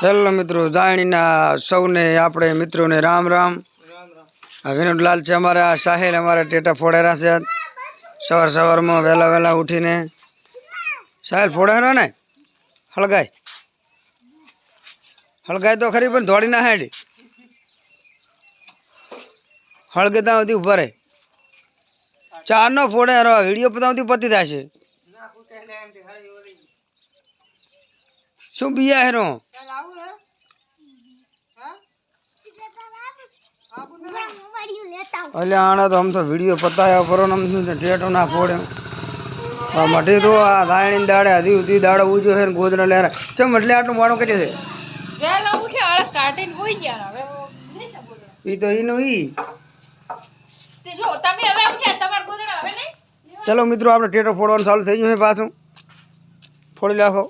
Hello મિત્રો, જાણીના સૌને આપણે મિત્રોને રામ રામ. વિનોદલાલ છે અમારા, સાહેલ અમારા ટેટા ફોડેરા છે. સવારમાં વહેલા ઉઠીને સાહેલ ફોડેરો ને હળગાય તો ખરી, પણ દોડી ના હેડી હળગે ત્યાં સુધી ઉભા રહે. 4 નો ફોડેરો વિડીયો પતાવતી પતી થશે. શું બીયા હેરો એટલે આને તો આમ તો વિડીયો પતાવ્યા પર ટેટો ના ફોડે મટી તો આ દાયણી દાડે હજી ઉધી દાડો ઉજો છે ને ગોદરા લેરા ચમ એટલે આટલું મોડું કરી છે. ઈ તો ઈનું ઈ. ચલો મિત્રો, આપણે ટેટો ફોડવાનું ચાલુ થઈ ગયું છે. પાછું ફોડી નાખો.